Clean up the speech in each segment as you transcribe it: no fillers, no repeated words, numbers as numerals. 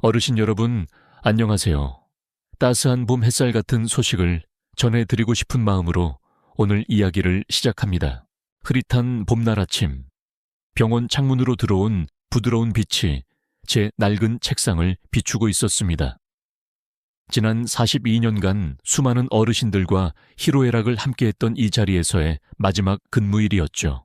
어르신 여러분, 안녕하세요. 따스한 봄 햇살 같은 소식을 전해드리고 싶은 마음으로 오늘 이야기를 시작합니다. 흐릿한 봄날 아침, 병원 창문으로 들어온 부드러운 빛이 제 낡은 책상을 비추고 있었습니다. 지난 42년간 수많은 어르신들과 희로애락을 함께했던 이 자리에서의 마지막 근무일이었죠.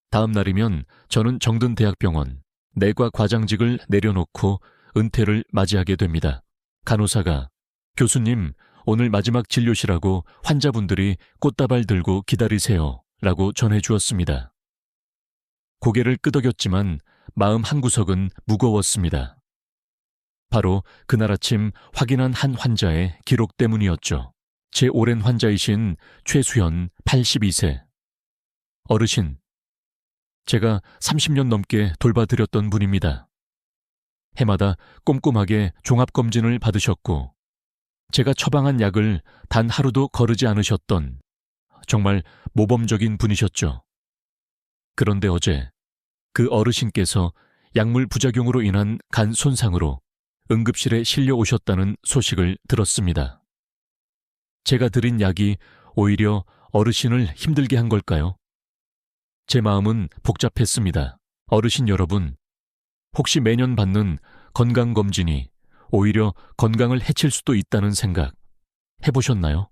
다음 날이면 저는 정든대학병원 내과 과장직을 내려놓고 은퇴를 맞이하게 됩니다. 간호사가 "교수님, 오늘 마지막 진료시라고 환자분들이 꽃다발 들고 기다리세요 라고 전해주었습니다. 고개를 끄덕였지만 마음 한구석은 무거웠습니다. 바로 그날 아침 확인한 한 환자의 기록 때문이었죠. 제 오랜 환자이신 최수현 82세. 어르신, 제가 30년 넘게 돌봐드렸던 분입니다. 해마다 꼼꼼하게 종합검진을 받으셨고 제가 처방한 약을 단 하루도 거르지 않으셨던 정말 모범적인 분이셨죠. 그런데 어제 그 어르신께서 약물 부작용으로 인한 간 손상으로 응급실에 실려 오셨다는 소식을 들었습니다. 제가 드린 약이 오히려 어르신을 힘들게 한 걸까요? 제 마음은 복잡했습니다. 어르신 여러분, 혹시 매년 받는 건강검진이 오히려 건강을 해칠 수도 있다는 생각 해보셨나요?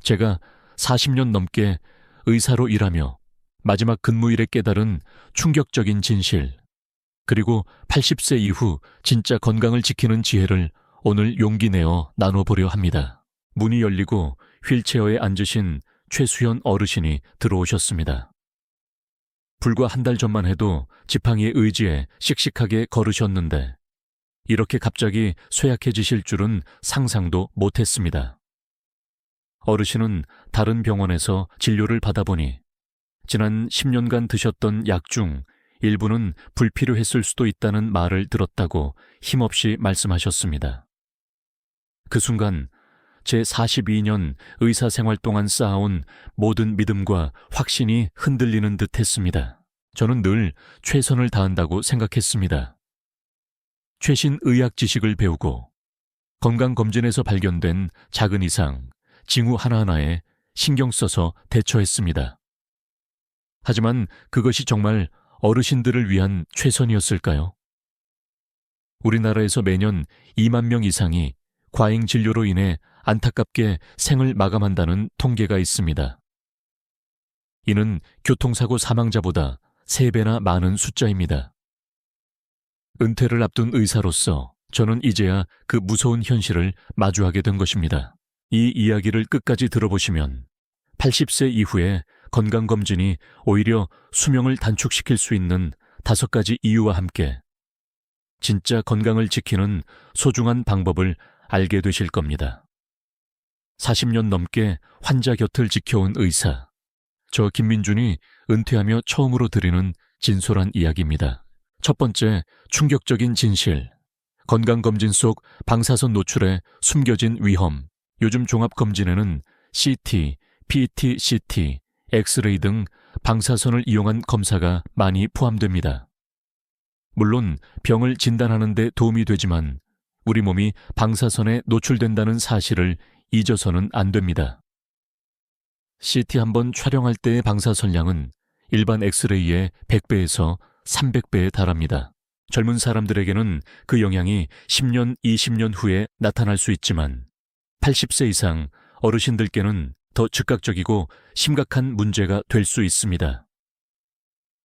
제가 40년 넘게 의사로 일하며 마지막 근무일에 깨달은 충격적인 진실, 그리고 80세 이후 진짜 건강을 지키는 지혜를 오늘 용기 내어 나눠보려 합니다. 문이 열리고 휠체어에 앉으신 최수현 어르신이 들어오셨습니다. 불과 한 달 전만 해도 지팡이의 의지에 씩씩하게 걸으셨는데 이렇게 갑자기 쇠약해지실 줄은 상상도 못했습니다. 어르신은 다른 병원에서 진료를 받아보니 지난 10년간 드셨던 약 중 일부는 불필요했을 수도 있다는 말을 들었다고 힘없이 말씀하셨습니다. 그 순간 제 42년 의사 생활 동안 쌓아온 모든 믿음과 확신이 흔들리는 듯 했습니다. 저는 늘 최선을 다한다고 생각했습니다. 최신 의학 지식을 배우고 건강검진에서 발견된 작은 이상, 징후 하나하나에 신경 써서 대처했습니다. 하지만 그것이 정말 어르신들을 위한 최선이었을까요? 우리나라에서 매년 2만 명 이상이 과잉 진료로 인해 안타깝게 생을 마감한다는 통계가 있습니다. 이는 교통사고 사망자보다 3배나 많은 숫자입니다. 은퇴를 앞둔 의사로서 저는 이제야 그 무서운 현실을 마주하게 된 것입니다. 이 이야기를 끝까지 들어보시면 80세 이후에 건강검진이 오히려 수명을 단축시킬 수 있는 5가지 이유와 함께 진짜 건강을 지키는 소중한 방법을 알게 되실 겁니다. 40년 넘게 환자 곁을 지켜온 의사, 저 김민준이 은퇴하며 처음으로 드리는 진솔한 이야기입니다. 첫 번째, 충격적인 진실. 건강검진 속 방사선 노출에 숨겨진 위험. 요즘 종합검진에는 CT, PET-CT, 엑스레이 등 방사선을 이용한 검사가 많이 포함됩니다. 물론 병을 진단하는 데 도움이 되지만 우리 몸이 방사선에 노출된다는 사실을 잊어서는 안 됩니다. CT 한번 촬영할 때의 방사선량은 일반 엑스레이의 100배에서 300배에 달합니다. 젊은 사람들에게는 그 영향이 10년, 20년 후에 나타날 수 있지만 80세 이상 어르신들께는 더 즉각적이고 심각한 문제가 될 수 있습니다.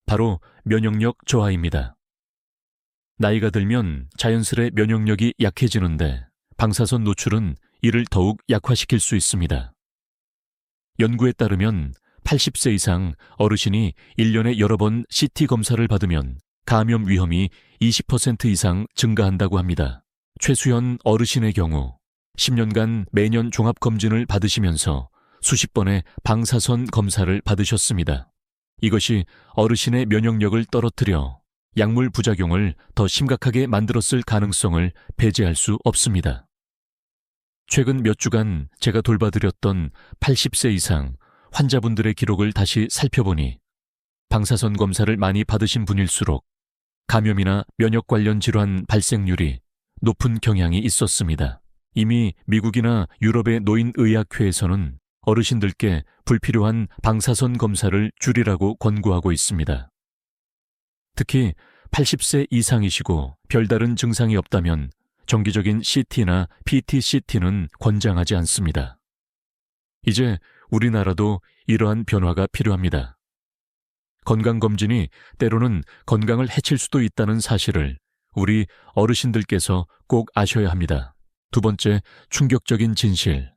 바로 면역력 저하입니다. 나이가 들면 자연스레 면역력이 약해지는데 방사선 노출은 이를 더욱 약화시킬 수 있습니다. 연구에 따르면 80세 이상 어르신이 1년에 여러 번 CT 검사를 받으면 감염 위험이 20% 이상 증가한다고 합니다. 최수현 어르신의 경우 10년간 매년 종합검진을 받으시면서 수십 번의 방사선 검사를 받으셨습니다. 이것이 어르신의 면역력을 떨어뜨려 약물 부작용을 더 심각하게 만들었을 가능성을 배제할 수 없습니다. 최근 몇 주간 제가 돌봐드렸던 80세 이상 환자분들의 기록을 다시 살펴보니 방사선 검사를 많이 받으신 분일수록 감염이나 면역 관련 질환 발생률이 높은 경향이 있었습니다. 이미 미국이나 유럽의 노인의학회에서는 어르신들께 불필요한 방사선 검사를 줄이라고 권고하고 있습니다. 특히 80세 이상이시고 별다른 증상이 없다면 정기적인 CT나 PT-CT는 권장하지 않습니다. 이제 우리나라도 이러한 변화가 필요합니다. 건강검진이 때로는 건강을 해칠 수도 있다는 사실을 우리 어르신들께서 꼭 아셔야 합니다. 두 번째, 충격적인 진실.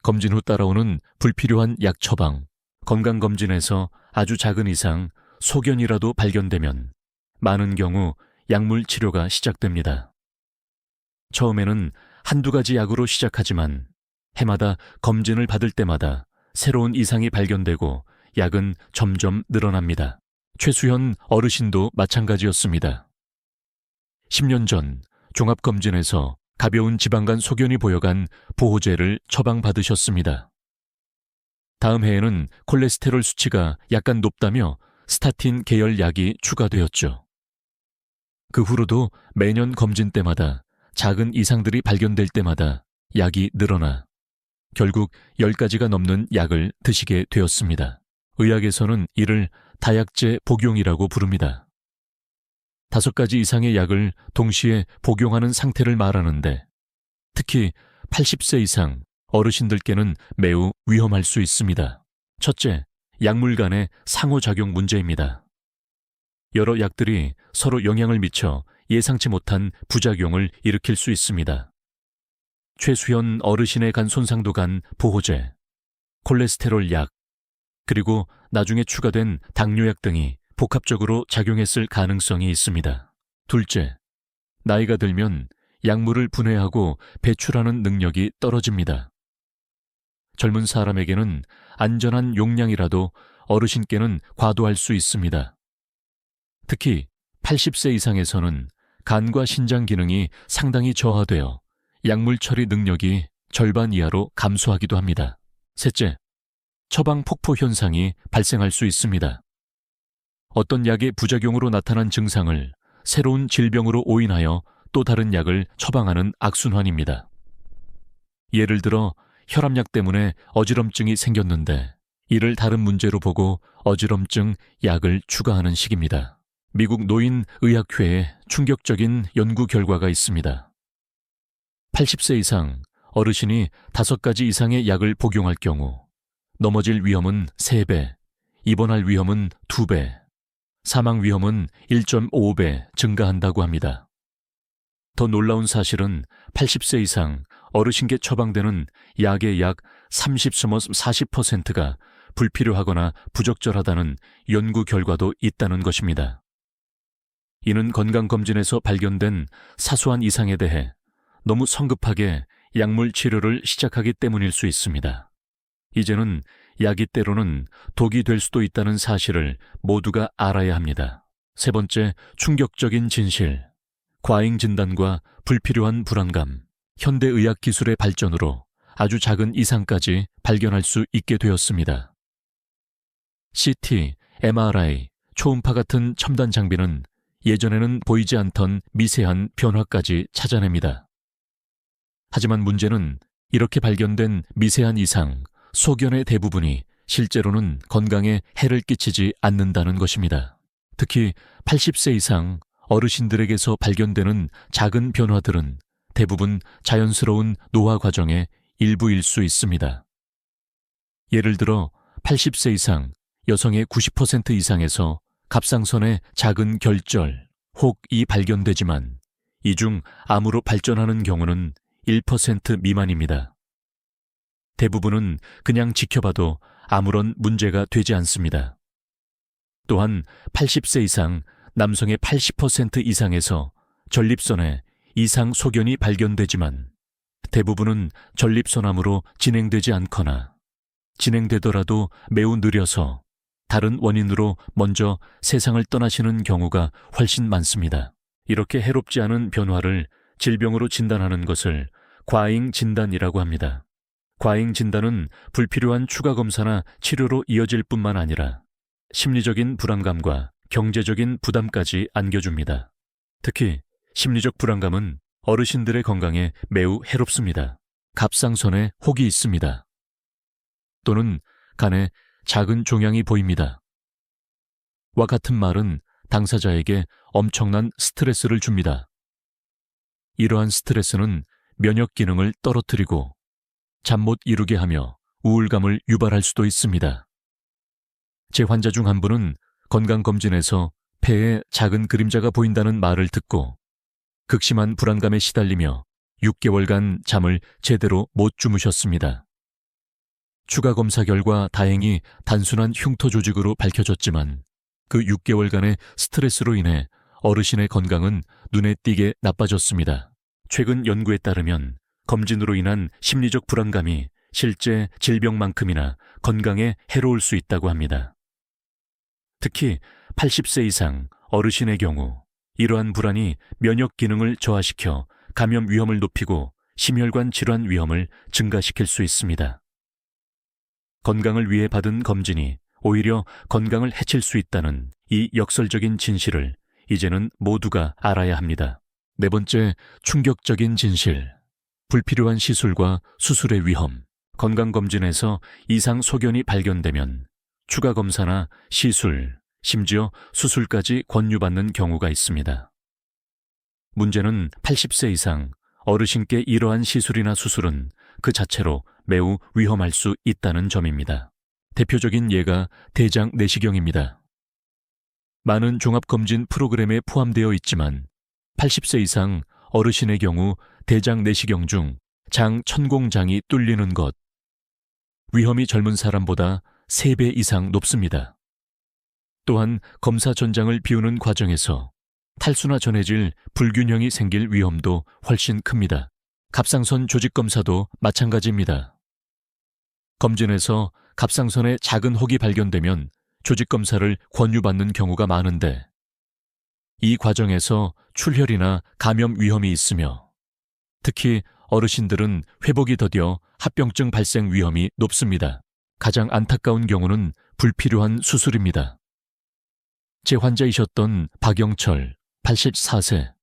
검진 후 따라오는 불필요한 약 처방. 건강검진에서 아주 작은 이상, 소견이라도 발견되면 많은 경우 약물 치료가 시작됩니다. 처음에는 한두 가지 약으로 시작하지만 해마다 검진을 받을 때마다 새로운 이상이 발견되고 약은 점점 늘어납니다. 최수현 어르신도 마찬가지였습니다. 10년 전 종합검진에서 가벼운 지방간 소견이 보여간 보호제를 처방받으셨습니다. 다음 해에는 콜레스테롤 수치가 약간 높다며 스타틴 계열 약이 추가되었죠. 그 후로도 매년 검진 때마다 작은 이상들이 발견될 때마다 약이 늘어나 결국 10가지가 넘는 약을 드시게 되었습니다. 의학에서는 이를 다약제 복용이라고 부릅니다. 5가지 이상의 약을 동시에 복용하는 상태를 말하는데 특히 80세 이상 어르신들께는 매우 위험할 수 있습니다. 첫째, 약물 간의 상호작용 문제입니다. 여러 약들이 서로 영향을 미쳐 예상치 못한 부작용을 일으킬 수 있습니다. 최수현 어르신의 간 손상도 간 보호제, 콜레스테롤 약, 그리고 나중에 추가된 당뇨약 등이 복합적으로 작용했을 가능성이 있습니다. 둘째, 나이가 들면 약물을 분해하고 배출하는 능력이 떨어집니다. 젊은 사람에게는 안전한 용량이라도 어르신께는 과도할 수 있습니다. 특히 80세 이상에서는 간과 신장 기능이 상당히 저하되어 약물 처리 능력이 절반 이하로 감소하기도 합니다. 셋째, 처방 폭포 현상이 발생할 수 있습니다. 어떤 약의 부작용으로 나타난 증상을 새로운 질병으로 오인하여 또 다른 약을 처방하는 악순환입니다. 예를 들어 혈압약 때문에 어지럼증이 생겼는데 이를 다른 문제로 보고 어지럼증 약을 추가하는 식입니다. 미국 노인의학회에 충격적인 연구 결과가 있습니다. 80세 이상 어르신이 5가지 이상의 약을 복용할 경우 넘어질 위험은 3배, 입원할 위험은 2배, 사망 위험은 1.5배 증가한다고 합니다. 더 놀라운 사실은 80세 이상 어르신께 처방되는 약의 약 30-40%가 불필요하거나 부적절하다는 연구 결과도 있다는 것입니다. 이는 건강검진에서 발견된 사소한 이상에 대해 너무 성급하게 약물 치료를 시작하기 때문일 수 있습니다. 이제는 약이 때로는 독이 될 수도 있다는 사실을 모두가 알아야 합니다. 세 번째, 충격적인 진실. 과잉 진단과 불필요한 불안감. 현대의학 기술의 발전으로 아주 작은 이상까지 발견할 수 있게 되었습니다. CT, MRI, 초음파 같은 첨단 장비는 예전에는 보이지 않던 미세한 변화까지 찾아냅니다. 하지만 문제는 이렇게 발견된 미세한 이상, 소견의 대부분이 실제로는 건강에 해를 끼치지 않는다는 것입니다. 특히 80세 이상 어르신들에게서 발견되는 작은 변화들은 대부분 자연스러운 노화 과정의 일부일 수 있습니다. 예를 들어 80세 이상 여성의 90% 이상에서 갑상선의 작은 결절, 혹이 발견되지만 이 중 암으로 발전하는 경우는 1% 미만입니다. 대부분은 그냥 지켜봐도 아무런 문제가 되지 않습니다. 또한 80세 이상 남성의 80% 이상에서 전립선에 이상 소견이 발견되지만 대부분은 전립선암으로 진행되지 않거나 진행되더라도 매우 느려서 다른 원인으로 먼저 세상을 떠나시는 경우가 훨씬 많습니다. 이렇게 해롭지 않은 변화를 질병으로 진단하는 것을 과잉 진단이라고 합니다. 과잉 진단은 불필요한 추가 검사나 치료로 이어질 뿐만 아니라 심리적인 불안감과 경제적인 부담까지 안겨줍니다. 특히 심리적 불안감은 어르신들의 건강에 매우 해롭습니다. 갑상선에 혹이 있습니다. 또는 간에 작은 종양이 보입니다. 와 같은 말은 당사자에게 엄청난 스트레스를 줍니다. 이러한 스트레스는 면역 기능을 떨어뜨리고 잠 못 이루게 하며 우울감을 유발할 수도 있습니다. 제 환자 중 한 분은 건강검진에서 폐에 작은 그림자가 보인다는 말을 듣고 극심한 불안감에 시달리며 6개월간 잠을 제대로 못 주무셨습니다. 추가 검사 결과 다행히 단순한 흉터 조직으로 밝혀졌지만 그 6개월간의 스트레스로 인해 어르신의 건강은 눈에 띄게 나빠졌습니다. 최근 연구에 따르면 검진으로 인한 심리적 불안감이 실제 질병만큼이나 건강에 해로울 수 있다고 합니다. 특히 80세 이상 어르신의 경우 이러한 불안이 면역 기능을 저하시켜 감염 위험을 높이고 심혈관 질환 위험을 증가시킬 수 있습니다. 건강을 위해 받은 검진이 오히려 건강을 해칠 수 있다는 이 역설적인 진실을 이제는 모두가 알아야 합니다. 네 번째, 충격적인 진실. 불필요한 시술과 수술의 위험. 건강검진에서 이상 소견이 발견되면 추가 검사나 시술, 심지어 수술까지 권유받는 경우가 있습니다. 문제는 80세 이상 어르신께 이러한 시술이나 수술은 그 자체로 매우 위험할 수 있다는 점입니다. 대표적인 예가 대장 내시경입니다. 많은 종합검진 프로그램에 포함되어 있지만 80세 이상 어르신의 경우 대장 내시경 중 장 천공장이 뚫리는 것, 위험이 젊은 사람보다 3배 이상 높습니다. 또한 검사 전장을 비우는 과정에서 탈수나 전해질 불균형이 생길 위험도 훨씬 큽니다. 갑상선 조직 검사도 마찬가지입니다. 검진에서 갑상선에 작은 혹이 발견되면 조직 검사를 권유받는 경우가 많은데 이 과정에서 출혈이나 감염 위험이 있으며 특히 어르신들은 회복이 더뎌 합병증 발생 위험이 높습니다. 가장 안타까운 경우는 불필요한 수술입니다. 제 환자이셨던 박영철, 84세.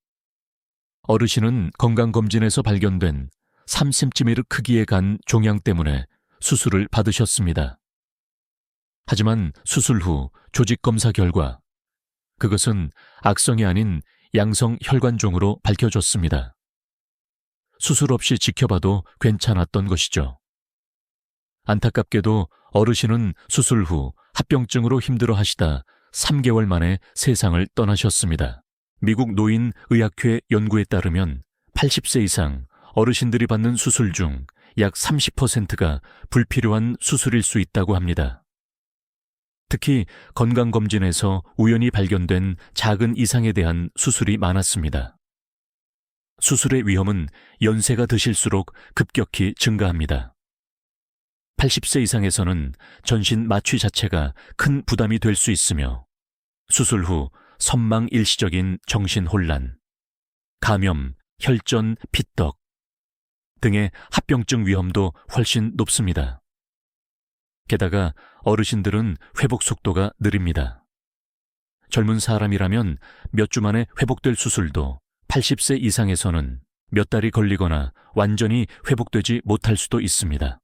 어르신은 건강검진에서 발견된 3cm 크기의 간 종양 때문에 수술을 받으셨습니다. 하지만 수술 후 조직 검사 결과 그것은 악성이 아닌 양성 혈관종으로 밝혀졌습니다. 수술 없이 지켜봐도 괜찮았던 것이죠. 안타깝게도 어르신은 수술 후 합병증으로 힘들어 하시다 3개월 만에 세상을 떠나셨습니다. 미국 노인의학회 연구에 따르면 80세 이상 어르신들이 받는 수술 중 약 30%가 불필요한 수술일 수 있다고 합니다. 특히 건강검진에서 우연히 발견된 작은 이상에 대한 수술이 많았습니다. 수술의 위험은 연세가 드실수록 급격히 증가합니다. 80세 이상에서는 전신 마취 자체가 큰 부담이 될 수 있으며 수술 후 선망 일시적인 정신혼란, 감염, 혈전, 피떡 등의 합병증 위험도 훨씬 높습니다. 게다가 어르신들은 회복 속도가 느립니다. 젊은 사람이라면 몇 주 만에 회복될 수술도 80세 이상에서는 몇 달이 걸리거나 완전히 회복되지 못할 수도 있습니다.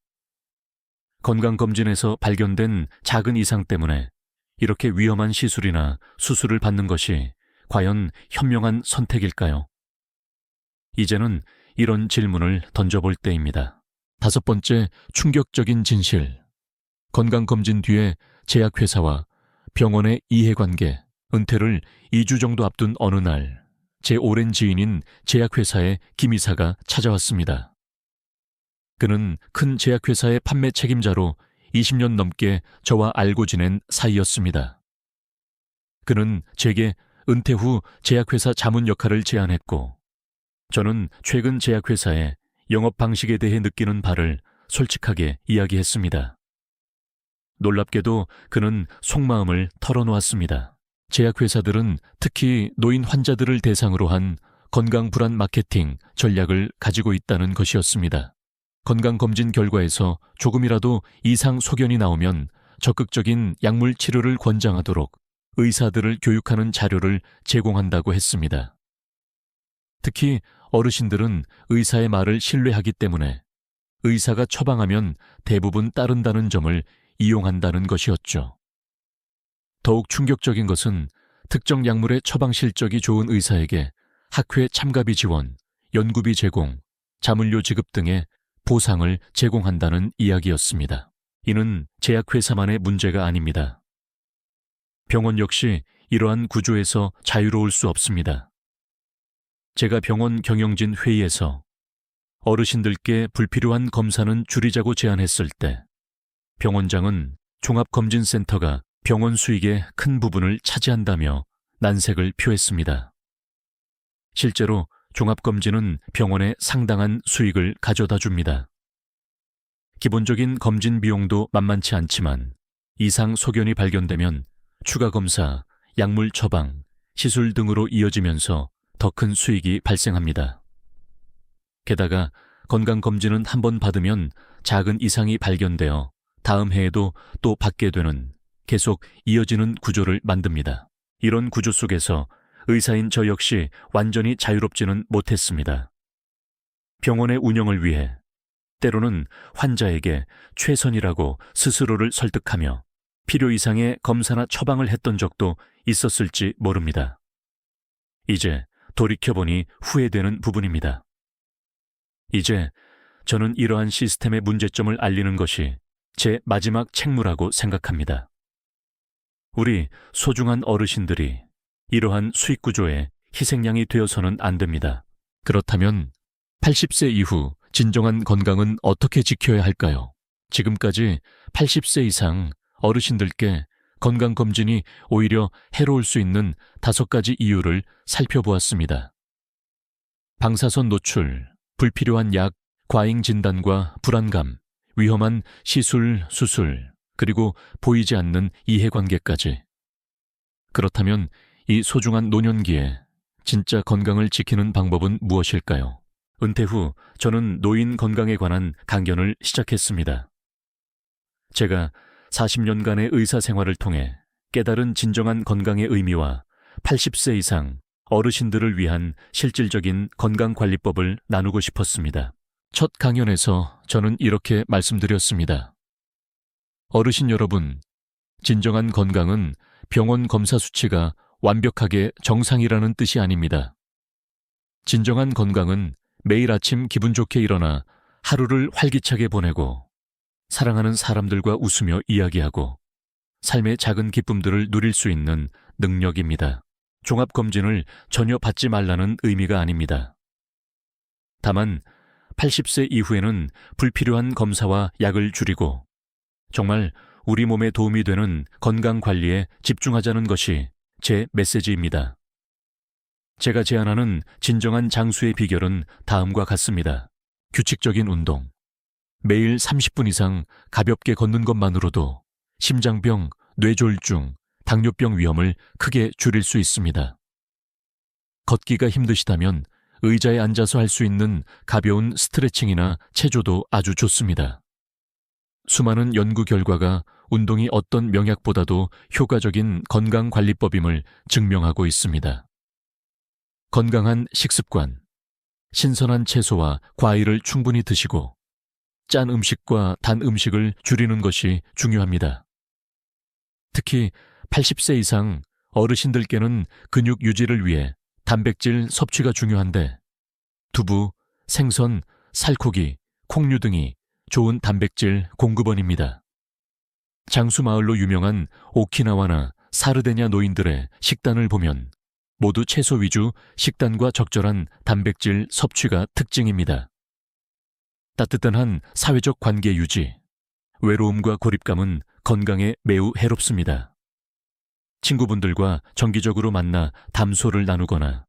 건강검진에서 발견된 작은 이상 때문에 이렇게 위험한 시술이나 수술을 받는 것이 과연 현명한 선택일까요? 이제는 이런 질문을 던져볼 때입니다. 5번째, 충격적인 진실. 건강검진 뒤에 제약회사와 병원의 이해관계, 은퇴를 2주 정도 앞둔 어느 날, 제 오랜 지인인 제약회사의 김 이사가 찾아왔습니다. 그는 큰 제약회사의 판매 책임자로 20년 넘게 저와 알고 지낸 사이였습니다. 그는 제게 은퇴 후 제약회사 자문 역할을 제안했고 저는 최근 제약회사의 영업 방식에 대해 느끼는 바를 솔직하게 이야기했습니다. 놀랍게도 그는 속마음을 털어놓았습니다. 제약회사들은 특히 노인 환자들을 대상으로 한 건강불안 마케팅 전략을 가지고 있다는 것이었습니다. 건강검진 결과에서 조금이라도 이상 소견이 나오면 적극적인 약물 치료를 권장하도록 의사들을 교육하는 자료를 제공한다고 했습니다. 특히 어르신들은 의사의 말을 신뢰하기 때문에 의사가 처방하면 대부분 따른다는 점을 이용한다는 것이었죠. 더욱 충격적인 것은 특정 약물의 처방 실적이 좋은 의사에게 학회 참가비 지원, 연구비 제공, 자문료 지급 등의 보상을 제공한다는 이야기였습니다. 이는 제약회사만의 문제가 아닙니다. 병원 역시 이러한 구조에서 자유로울 수 없습니다. 제가 병원 경영진 회의에서 어르신들께 불필요한 검사는 줄이자고 제안했을 때 병원장은 종합검진센터가 병원 수익의 큰 부분을 차지한다며 난색을 표했습니다. 실제로 종합검진은 병원에 상당한 수익을 가져다 줍니다. 기본적인 검진 비용도 만만치 않지만 이상 소견이 발견되면 추가 검사, 약물 처방, 시술 등으로 이어지면서 더 큰 수익이 발생합니다. 게다가 건강검진은 한 번 받으면 작은 이상이 발견되어 다음 해에도 또 받게 되는 계속 이어지는 구조를 만듭니다. 이런 구조 속에서 의사인 저 역시 완전히 자유롭지는 못했습니다. 병원의 운영을 위해 때로는 환자에게 최선이라고 스스로를 설득하며 필요 이상의 검사나 처방을 했던 적도 있었을지 모릅니다. 이제 돌이켜보니 후회되는 부분입니다. 이제 저는 이러한 시스템의 문제점을 알리는 것이 제 마지막 책무라고 생각합니다. 우리 소중한 어르신들이 이러한 수익 구조의 희생양이 되어서는 안 됩니다. 그렇다면 80세 이후 진정한 건강은 어떻게 지켜야 할까요? 지금까지 80세 이상 어르신들께 건강검진이 오히려 해로울 수 있는 5가지 이유를 살펴보았습니다. 방사선 노출, 불필요한 약, 과잉 진단과 불안감, 위험한 시술, 수술, 그리고 보이지 않는 이해관계까지. 그렇다면 이 소중한 노년기에 진짜 건강을 지키는 방법은 무엇일까요? 은퇴 후 저는 노인 건강에 관한 강연을 시작했습니다. 제가 40년간의 의사 생활을 통해 깨달은 진정한 건강의 의미와 80세 이상 어르신들을 위한 실질적인 건강관리법을 나누고 싶었습니다. 첫 강연에서 저는 이렇게 말씀드렸습니다. 어르신 여러분, 진정한 건강은 병원 검사 수치가 완벽하게 정상이라는 뜻이 아닙니다. 진정한 건강은 매일 아침 기분 좋게 일어나 하루를 활기차게 보내고 사랑하는 사람들과 웃으며 이야기하고 삶의 작은 기쁨들을 누릴 수 있는 능력입니다. 종합검진을 전혀 받지 말라는 의미가 아닙니다. 다만 80세 이후에는 불필요한 검사와 약을 줄이고 정말 우리 몸에 도움이 되는 건강관리에 집중하자는 것이 제 메시지입니다. 제가 제안하는 진정한 장수의 비결은 다음과 같습니다. 규칙적인 운동. 매일 30분 이상 가볍게 걷는 것만으로도 심장병, 뇌졸중, 당뇨병 위험을 크게 줄일 수 있습니다. 걷기가 힘드시다면 의자에 앉아서 할 수 있는 가벼운 스트레칭이나 체조도 아주 좋습니다. 수많은 연구 결과가 운동이 어떤 명약보다도 효과적인 건강관리법임을 증명하고 있습니다. 건강한 식습관, 신선한 채소와 과일을 충분히 드시고 짠 음식과 단 음식을 줄이는 것이 중요합니다. 특히 80세 이상 어르신들께는 근육 유지를 위해 단백질 섭취가 중요한데 두부, 생선, 살코기, 콩류 등이 좋은 단백질 공급원입니다. 장수마을로 유명한 오키나와나 사르데냐 노인들의 식단을 보면 모두 채소 위주 식단과 적절한 단백질 섭취가 특징입니다. 따뜻한 사회적 관계 유지, 외로움과 고립감은 건강에 매우 해롭습니다. 친구분들과 정기적으로 만나 담소를 나누거나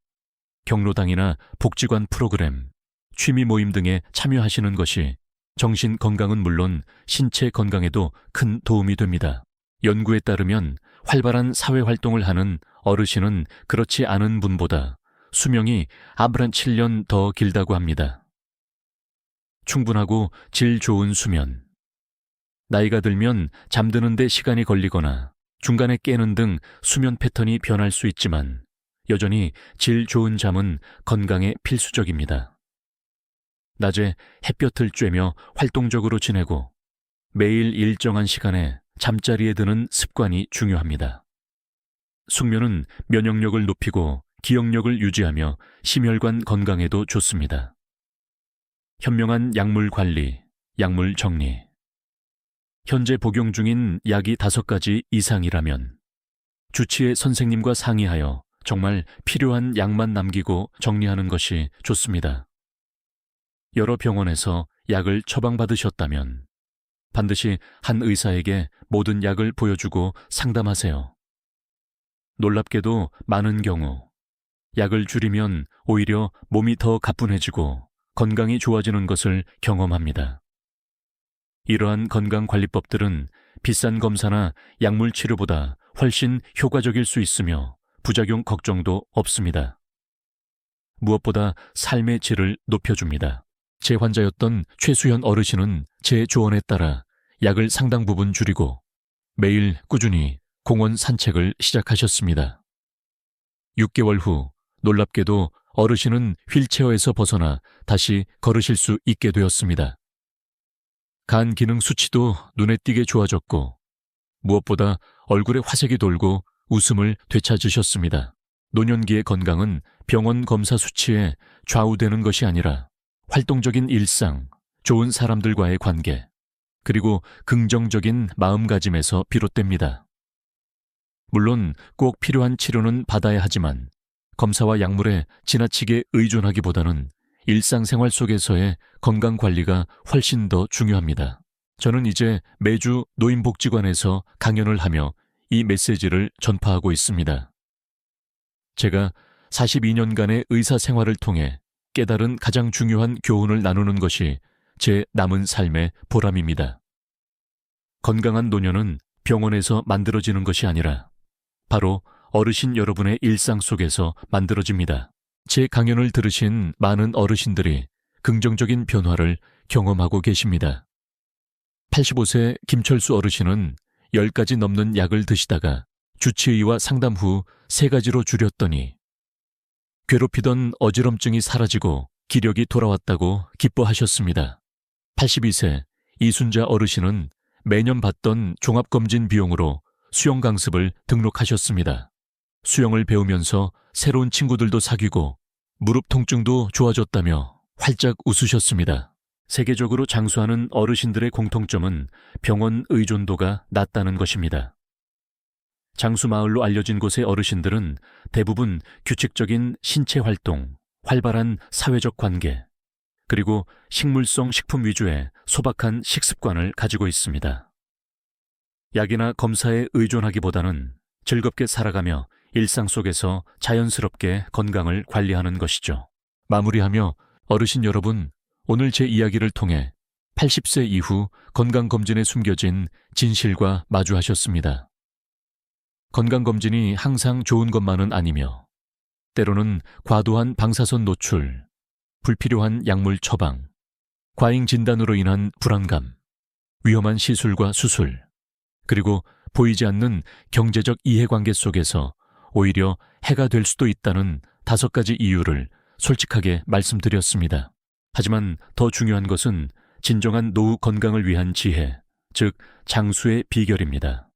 경로당이나 복지관 프로그램, 취미 모임 등에 참여하시는 것이 정신 건강은 물론 신체 건강에도 큰 도움이 됩니다. 연구에 따르면 활발한 사회활동을 하는 어르신은 그렇지 않은 분보다 수명이 아무런 7년 더 길다고 합니다. 충분하고 질 좋은 수면. 나이가 들면 잠드는 데 시간이 걸리거나 중간에 깨는 등 수면 패턴이 변할 수 있지만 여전히 질 좋은 잠은 건강에 필수적입니다. 낮에 햇볕을 쬐며 활동적으로 지내고 매일 일정한 시간에 잠자리에 드는 습관이 중요합니다. 숙면은 면역력을 높이고 기억력을 유지하며 심혈관 건강에도 좋습니다. 현명한 약물 관리, 약물 정리. 현재 복용 중인 약이 5가지 이상이라면 주치의 선생님과 상의하여 정말 필요한 약만 남기고 정리하는 것이 좋습니다. 여러 병원에서 약을 처방받으셨다면 반드시 한 의사에게 모든 약을 보여주고 상담하세요. 놀랍게도 많은 경우 약을 줄이면 오히려 몸이 더 가뿐해지고 건강이 좋아지는 것을 경험합니다. 이러한 건강관리법들은 비싼 검사나 약물 치료보다 훨씬 효과적일 수 있으며 부작용 걱정도 없습니다. 무엇보다 삶의 질을 높여줍니다. 제 환자였던 최수현 어르신은 제 조언에 따라 약을 상당 부분 줄이고 매일 꾸준히 공원 산책을 시작하셨습니다. 6개월 후 놀랍게도 어르신은 휠체어에서 벗어나 다시 걸으실 수 있게 되었습니다. 간 기능 수치도 눈에 띄게 좋아졌고 무엇보다 얼굴에 화색이 돌고 웃음을 되찾으셨습니다. 노년기의 건강은 병원 검사 수치에 좌우되는 것이 아니라 활동적인 일상, 좋은 사람들과의 관계, 그리고 긍정적인 마음가짐에서 비롯됩니다. 물론 꼭 필요한 치료는 받아야 하지만 검사와 약물에 지나치게 의존하기보다는 일상생활 속에서의 건강관리가 훨씬 더 중요합니다. 저는 이제 매주 노인복지관에서 강연을 하며 이 메시지를 전파하고 있습니다. 제가 42년간의 의사 생활을 통해 깨달은 가장 중요한 교훈을 나누는 것이 제 남은 삶의 보람입니다. 건강한 노년은 병원에서 만들어지는 것이 아니라 바로 어르신 여러분의 일상 속에서 만들어집니다. 제 강연을 들으신 많은 어르신들이 긍정적인 변화를 경험하고 계십니다. 85세 김철수 어르신은 10가지 넘는 약을 드시다가 주치의와 상담 후 3가지로 줄였더니 괴롭히던 어지럼증이 사라지고 기력이 돌아왔다고 기뻐하셨습니다. 82세 이순자 어르신은 매년 받던 종합검진 비용으로 수영 강습을 등록하셨습니다. 수영을 배우면서 새로운 친구들도 사귀고 무릎 통증도 좋아졌다며 활짝 웃으셨습니다. 세계적으로 장수하는 어르신들의 공통점은 병원 의존도가 낮다는 것입니다. 장수마을로 알려진 곳의 어르신들은 대부분 규칙적인 신체 활동, 활발한 사회적 관계, 그리고 식물성 식품 위주의 소박한 식습관을 가지고 있습니다. 약이나 검사에 의존하기보다는 즐겁게 살아가며 일상 속에서 자연스럽게 건강을 관리하는 것이죠. 마무리하며 어르신 여러분, 오늘 제 이야기를 통해 80세 이후 건강검진에 숨겨진 진실과 마주하셨습니다. 건강검진이 항상 좋은 것만은 아니며 때로는 과도한 방사선 노출, 불필요한 약물 처방, 과잉 진단으로 인한 불안감, 위험한 시술과 수술, 그리고 보이지 않는 경제적 이해관계 속에서 오히려 해가 될 수도 있다는 5가지 이유를 솔직하게 말씀드렸습니다. 하지만 더 중요한 것은 진정한 노후 건강을 위한 지혜, 즉 장수의 비결입니다.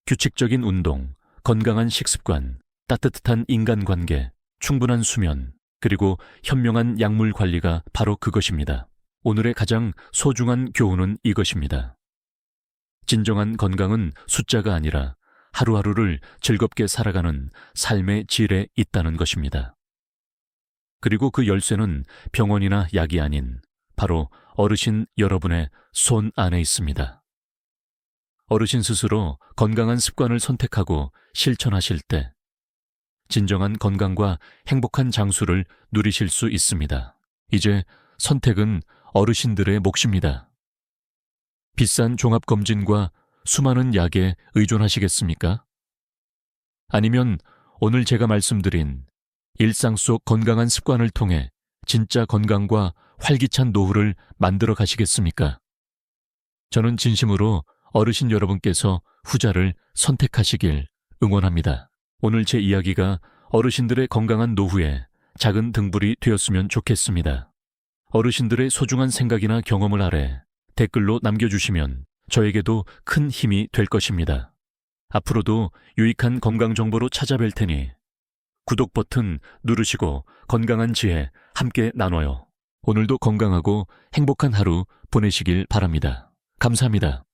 규칙적인 운동, 건강한 식습관, 따뜻한 인간관계, 충분한 수면, 그리고 현명한 약물 관리가 바로 그것입니다. 오늘의 가장 소중한 교훈은 이것입니다. 진정한 건강은 숫자가 아니라 하루하루를 즐겁게 살아가는 삶의 질에 있다는 것입니다. 그리고 그 열쇠는 병원이나 약이 아닌 바로 어르신 여러분의 손 안에 있습니다. 어르신 스스로 건강한 습관을 선택하고 실천하실 때 진정한 건강과 행복한 장수를 누리실 수 있습니다. 이제 선택은 어르신들의 몫입니다. 비싼 종합검진과 수많은 약에 의존하시겠습니까? 아니면 오늘 제가 말씀드린 일상 속 건강한 습관을 통해 진짜 건강과 활기찬 노후를 만들어 가시겠습니까? 저는 진심으로 어르신 여러분께서 후자를 선택하시길 응원합니다. 오늘 제 이야기가 어르신들의 건강한 노후에 작은 등불이 되었으면 좋겠습니다. 어르신들의 소중한 생각이나 경험을 아래 댓글로 남겨주시면 저에게도 큰 힘이 될 것입니다. 앞으로도 유익한 건강 정보로 찾아뵐 테니 구독 버튼 누르시고 건강한 지혜 함께 나눠요. 오늘도 건강하고 행복한 하루 보내시길 바랍니다. 감사합니다.